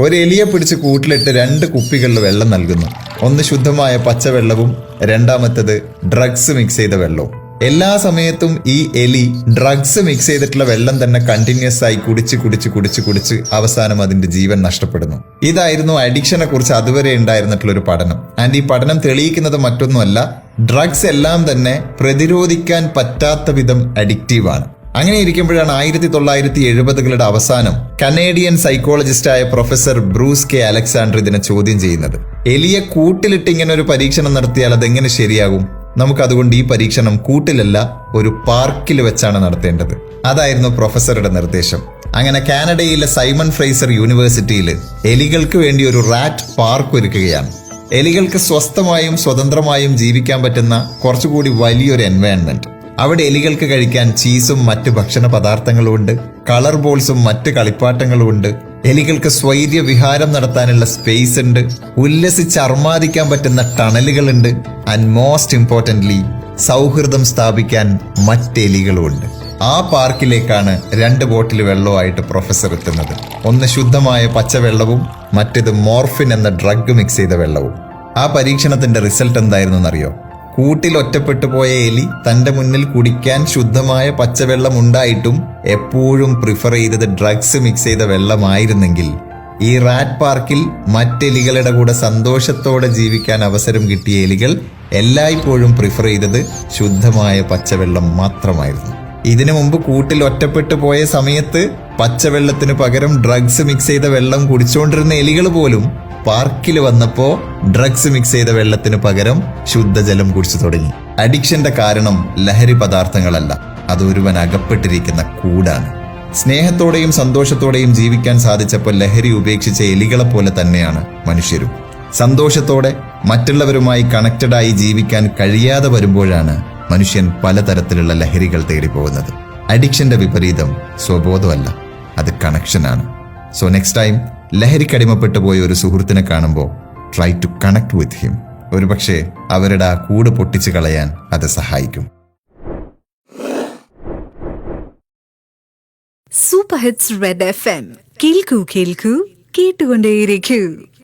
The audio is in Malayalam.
ഒരു എലിയെ പിടിച്ച് കൂട്ടിലിട്ട് 2 കുപ്പികളിൽ വെള്ളം നൽകുന്നു. ഒന്ന് ശുദ്ധമായ പച്ചവെള്ളവും രണ്ടാമത്തത് ഡ്രഗ്സ് മിക്സ് ചെയ്ത വെള്ളവും. എല്ലാ സമയത്തും ഈ എലി ഡ്രഗ്സ് മിക്സ് ചെയ്തിട്ടുള്ള വെള്ളം തന്നെ കണ്ടിന്യൂസ് ആയി കുടിച്ച് അവസാനം അതിന്റെ ജീവൻ നഷ്ടപ്പെടുന്നു. ഇതായിരുന്നു അഡിക്ഷനെ കുറിച്ച് അതുവരെ ഉണ്ടായിരുന്നിട്ടുള്ള ഒരു പഠനം. ആൻഡ് ഈ പഠനം തെളിയിക്കുന്നത് മറ്റൊന്നുമല്ല, ഡ്രഗ്സ് എല്ലാം തന്നെ പ്രതിരോധിക്കാൻ പറ്റാത്ത വിധം അഡിക്റ്റീവാണ്. അങ്ങനെ ഇരിക്കുമ്പോഴാണ് 1970കളുടെ അവസാനം കനേഡിയൻ സൈക്കോളജിസ്റ്റായ പ്രൊഫസർ ബ്രൂസ് കെ അലക്സാണ്ടർ ഇതിനെ ചോദ്യം ചെയ്യുന്നത്. എലിയെ കൂട്ടിലിട്ട് ഇങ്ങനെ ഒരു പരീക്ഷണം നടത്തിയാൽ അതെങ്ങനെ ശരിയാകും? നമുക്കതുകൊണ്ട് ഈ പരീക്ഷണം കൂട്ടിലല്ല, ഒരു പാർക്കിൽ വെച്ചാണ് നടത്തേണ്ടത്. അതായിരുന്നു പ്രൊഫസറുടെ നിർദ്ദേശം. അങ്ങനെ കാനഡയിലെ സൈമൺ ഫ്രേസർ യൂണിവേഴ്സിറ്റിയിൽ എലികൾക്ക് വേണ്ടി ഒരു റാറ്റ് പാർക്ക് ഒരുക്കുകയാണ്. എലികൾക്ക് സ്വസ്ഥമായും സ്വതന്ത്രമായും ജീവിക്കാൻ പറ്റുന്ന കുറച്ചുകൂടി വലിയൊരു എൻവയൺമെന്റ്. അവിടെ എലികൾക്ക് കഴിക്കാൻ ചീസും മറ്റ് ഭക്ഷണ പദാർത്ഥങ്ങളും ഉണ്ട്, കളർ ബോൾസും മറ്റ് കളിപ്പാട്ടങ്ങളും ഉണ്ട്. എലികൾക്ക് സ്വൈര്യ വിഹാരം നടത്താനുള്ള സ്പേസ് ഉണ്ട്, ഉല്ലസിച്ച് അർമാദിക്കാൻ പറ്റുന്ന ടണലുകളുണ്ട്. ആൻഡ് മോസ്റ്റ് ഇമ്പോർട്ടന്റ്ലി, സൗഹൃദം സ്ഥാപിക്കാൻ മറ്റെലികളും ഉണ്ട്. ആ പാർക്കിലേക്കാണ് 2 ബോട്ടിൽ വെള്ളവുമായിട്ട് പ്രൊഫസർ എത്തുന്നത്. ഒന്ന് ശുദ്ധമായ പച്ചവെള്ളവും മറ്റേത് മോർഫിൻ എന്ന ഡ്രഗ് മിക്സ് ചെയ്ത വെള്ളവും. ആ പരീക്ഷണത്തിന്റെ റിസൾട്ട് എന്തായിരുന്നെന്നറിയോ? കൂട്ടിൽ ഒറ്റപ്പെട്ടു പോയ എലി തന്റെ മുന്നിൽ കുടിക്കാൻ ശുദ്ധമായ പച്ചവെള്ളം ഉണ്ടായിട്ടും എപ്പോഴും പ്രിഫർ ചെയ്തത് ഡ്രഗ്സ് മിക്സ് ചെയ്ത വെള്ളമായിരുന്നെങ്കിൽ, ഈ റാറ്റ് പാർക്കിൽ മറ്റെലികളുടെ കൂടെ സന്തോഷത്തോടെ ജീവിക്കാൻ അവസരം കിട്ടിയ എലികൾ എല്ലായ്പ്പോഴും പ്രിഫർ ചെയ്തത് ശുദ്ധമായ പച്ചവെള്ളം മാത്രമായിരുന്നു. ഇതിനു മുമ്പ് കൂട്ടിൽ ഒറ്റപ്പെട്ടു പോയ സമയത്ത് പച്ചവെള്ളത്തിന് പകരം ഡ്രഗ്സ് മിക്സ് ചെയ്ത വെള്ളം കുടിച്ചുകൊണ്ടിരുന്ന എലികൾ പോലും പാർക്കിൽ വന്നപ്പോ ഡ്രഗ്സ് മിക്സ് ചെയ്ത വെള്ളത്തിന് പകരം ശുദ്ധജലം കുടിച്ചു തുടങ്ങി. അഡിക്ഷന്റെ കാരണം ലഹരി പദാർത്ഥങ്ങളല്ല, അതൊരുവൻ അകപ്പെട്ടിരിക്കുന്ന കൂടാണ്. സ്നേഹത്തോടെയും സന്തോഷത്തോടെയും ജീവിക്കാൻ സാധിച്ചപ്പോൾ ലഹരി ഉപേക്ഷിച്ച എലികളെ പോലെ തന്നെയാണ് മനുഷ്യരും. സന്തോഷത്തോടെ മറ്റുള്ളവരുമായി കണക്റ്റഡായി ജീവിക്കാൻ കഴിയാതെ വരുമ്പോഴാണ് മനുഷ്യൻ പലതരത്തിലുള്ള ലഹരികൾ തേടിപ്പോകുന്നത്. അഡിക്ഷന്റെ വിപരീതം സ്വബോധമല്ല, അത് കണക്ഷനാണ്. സോ നെക്സ്റ്റ് ടൈം ലഹരിക്കടിമപ്പെട്ടു പോയ ഒരു സുഹൃത്തിനെ കാണുമ്പോൾ try to connect with him. ഒരുപക്ഷെ അവരുടെ ആ കൂട് പൊട്ടിച്ചു കളയാൻ അത് സഹായിക്കും. Super hits red FM. കേൾക്കൂ കേൾക്കൂ, കേട്ടുകൊണ്ടേയിരിക്കൂ.